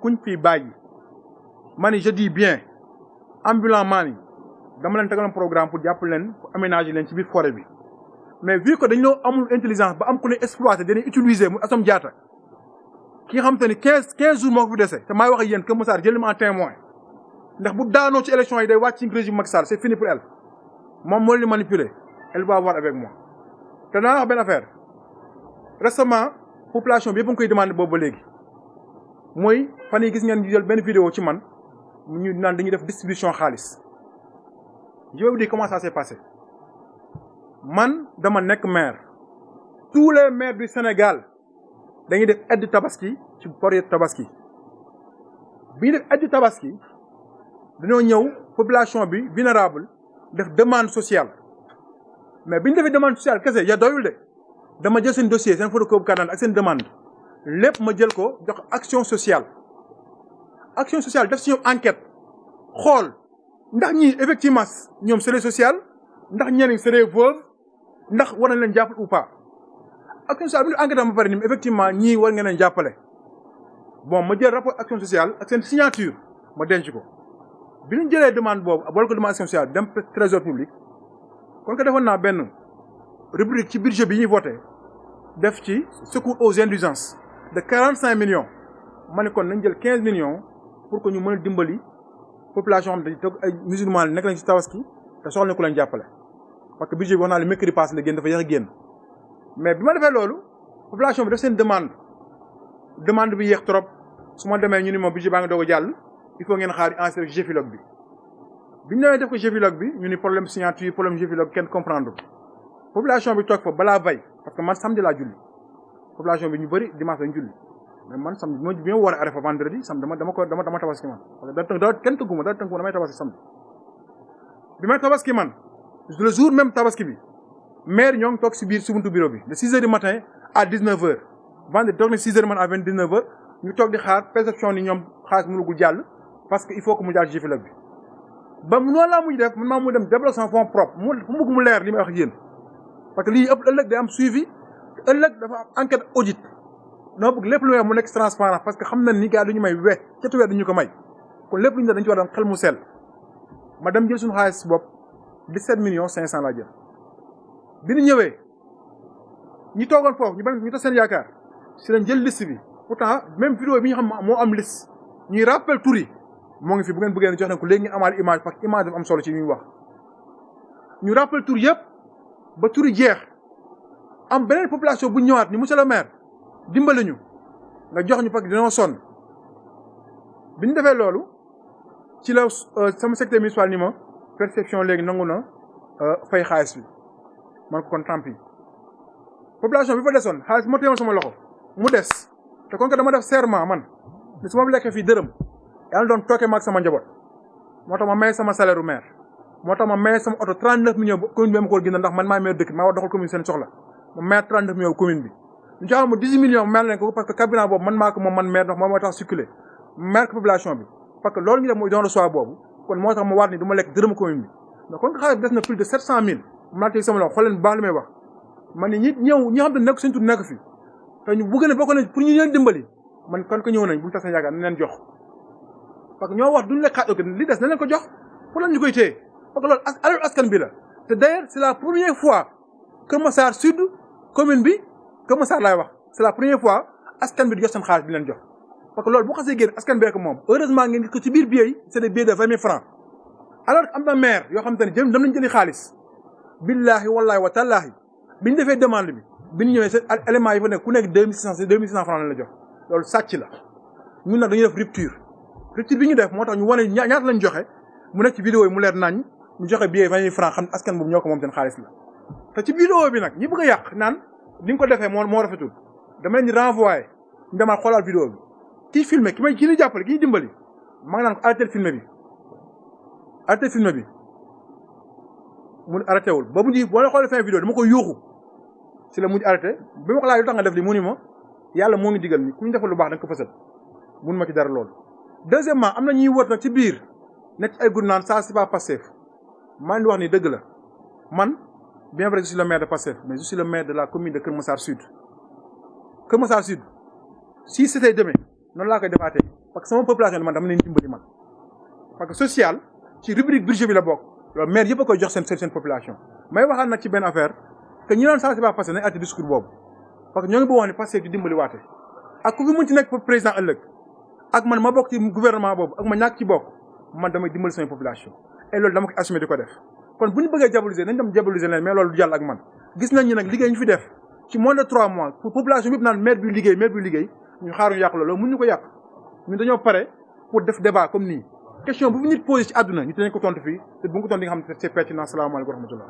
kuñ fi bàyyi man je dis bien ambulant maan yi dama leen tegaloon programme pour jàpp leen pour aménager leen ci biir forêt bi mais vu que dañoo amul intelligence ba am ku ne exploité dañuy utiliser mu Assome Diatta ki nga xam te ni 15 jours moo ko fi dese te maay wax ak yéen Kër Massar jël ma en témoin ndax bu daanoo ci élection yi day wàcc ci régime Macky Sall c'est fini pour elle moom moo leen manipuler elle va voir avec moi te naa wax benn affaire récemment population bi yëpp a ngi koy demandé boobu ba léegi mooy fan yi gis ngeen ñu jël benn vidéo ci man ñu naan dañuy def distribution xaalis je vais vous dire comment ça s'est passé man dama nekk maire tous les maires du Sénégal dañuy def aide tabaski ci période tabaski bi ñu def aide tabaski dañoo ñëw population bi vulnérable def demande sociale mais bi ñu defee demande sociale kese ya doyul de dama jël seen dossier seen photocopie carte d'identité ak seen demande lépp ma jël ko jox action sociale def ci ñoom enquête xool ndax ñii effectivement ñoom c'est social ndax ñeneen c'est veuve ndax war nañ leen jàppale ou pas action sociale bi ñu enquête ba pare ni effectivement ñii war ngeen leen jàppale bon ma jël rapport action sociale ak seen signature ma denc ko bi ñu jëlee demande boobu boole ko demande action sociale dem trésor public kon ko defoon naa benn rubrique ci budget bi ñuy voté def ci secours aux indigences de 45 millions ma ne kon nañ jël 15 millions pour que ñu mën a dimbali population xam dañuy toog ay musulmans nekk nañ ci tabaski te soxla na ku leen jàppale parce que budget bi wax naa le mercredi passé la génn dafa yéex a génn mais bi ma defee loolu population bi def seen demande bi yéex trop su ma demee ñu ni moom budget baa ngi doog a jàll il faut ngeen xaar enregistré Géfilogue bi ñu ñëwee def ko Géfilogue bi ñu ni problème signature problème Géfilogue kenn comprendre population bi toog fa balaa veille parce que man samedi laa julli population bi ñu bëri dimanche lañ julli mais man samedi bi ma war a arrêté vendredi samedi dama tabaski man parce que da kenn tëgguma damay tabaski samedi bi may tabaski man le jour même tabaski bi maire ñoo ngi toog si biir si buntu bureau bi de 6 heures du matin à 19 heures vendredi toog na 6 heures du matin à 19 heures ñu toog di xaar perception ni ñoom xaalis mënugul jàll parce que il faut que mu jàll Géfilogue bi ba noonu laa muy def man maa muy dem débloquer sama fonds propre mu bëgg mu leer li may wax ak yéen parce que lii ëllëg day am suivi ëllëg dafa am enquête audit noo bëgg lépp lu may wax mu nekk transparent parce que xam nañ ni gars duñu may catu weer duñu ko may kon lépp lu ñu def dañu ci war a xel mu sell ma dem jël suñu xaalis bopp 17 millions 500 laa jël bi ñu ñëwee ñi toogoon foofu ñu tas seen yaakaar si lañ jël liste bi pourtant même vidéo bi ñu xam moo am liste ñuy rappel tur yi moo ngi fi bu ngeen bëggee jox nañ ko léegi ngeen amaale image parce que image dafa am solo ci ñuy wax ñu rappel tur yëpp ba tur yi jeex am beneen population bu ñëwaat ni monsieur le maire dimbali ñu nga jox ñu parce que dañoo sonn bi ñu defee loolu ci la sama secteur municipal ni ma perception léegi nangu na fay xaalis bi man ko kon tant pis population bi fa desoon xaalis moo téewoon sama loxo mu des te kon que dama def serment man ne su ma lekkee fii dërëm yàlla doon tooke maag sama njaboot moo tax ma maye sama salaire u maire moo tax ma maye sama oto 39 millions commune bi ma ko gën ndax man maa maire dëkk maa war doxal commune seen soxla ma maye 39 millions commune bi ñu joxal ma 18 millions ma mel leen ko parce que cabinet boobu man maa ko moom man maire ndax moom moo tax circuler maire population bi parce que loolu ñu def mooy don de soi boobu kon moo tax ma war ni du ma lekk dërëm commune bi mais kon nga xaalis des na plus de 700 000 ma tey sama loxo xool leen baax li may wax man ni ñi xam ne nekk suñu tur nekk fi te ñu bëgg na bokk nañ pour ñu leen dimbali man kon ko ñëw nañ bu ñu tasee yaakaar nañ leen jox parce que ñoo wax duñu lekk xaaj li des na leen ko jox pour lan ñu koy téye parce que loolu alalu askan bi la te d'ailleurs c'est la première fois Kër Massar Sud commune bi Kër Massar laay wax c'est la première fois askan bi di jox seen xaalis bi leen jox parce que loolu bu xasee génn askan bee ko moom heureusement ngeen gis ko ci biir billets yi c'est des billets de 20 000 francs alors am na maire yoo xam te ne dem nañ jëli xaalis billahi wallahi wa tallahi bi ñu defee demande bi ñu ñëwee seen éléments yi fa nekk ku nekk 2600 francs lañ la jox loolu sàcc la ñun nag dañuy def rupture bi ñu def moo tax ñu wane ñaata lañ joxe mu nekk ci vidéo yi mu leer nañ ñu joxe billet 20 000 francs xam askan boobu ñoo ko moom seen xaalis la te ci vidéo bi nag ñi bëgg a yàq naan ni nga ko defee moo rafetul dama leen di renvoyer ñu demaat xoolaal vidéo bi kii filmé ki ni jàppale ki ñu dimbali maa ngi naan ko arrêté filmé bi mu arrêté wul ba mu ji boo xoolee fin vidéo dama ko yuuxu si la mujj arrêté bi ma ko laaj lu tax nga def li mu ni ma yàlla moo ngi digal ni ku ñu defal lu baax da nga ko fësal mun ma ci dara loolu. deuxièmement am na ñuy wër nag ci biir nekk ci ay groupe naan ça c'est pas Pastef maa ngi wax ni dëgg la man bien vrai je suis le maire de Pastef mais je suis le maire de la commune de Kër Massar Sud. Kër Massar Sud si c'était demain noonu laa koy defaatee parce que sama population man dama leen dimbali man parce que social ci rubrique budget bi la bokk loolu maire yëpp a koy jox seen population may waxaat nag ci benn affaire que ñi doon sensibiliser passé nañ arrêté discours boobu parce que ñoo ngi bëgg wax ne passé di dimbali waate ak ku fi mën ci nekk président ëllëg ak man ma bokk ci gouvernement boobu ak ma ñàkk ci bokk man damay dimbali sama population et loolu dama ko assumé di ko def kon bu ñu bëggee diaboliser nañ dem diaboliser leen mais loolu du jàll ak man gis nañ ñi nag liggéey ñu fi def ci moins de 3 mois pour population bi naan maire bi liggéey ñu xaaruñu yàq loolu mun ñu ko yàq ñun dañoo pare pour def débat comme nii question bu fi nit posé ci àdduna ñu dinañ ko tontu fii te bu nga ko tontu di nga xam ne c'est pertinent salaamaaleykum wa rahmatullah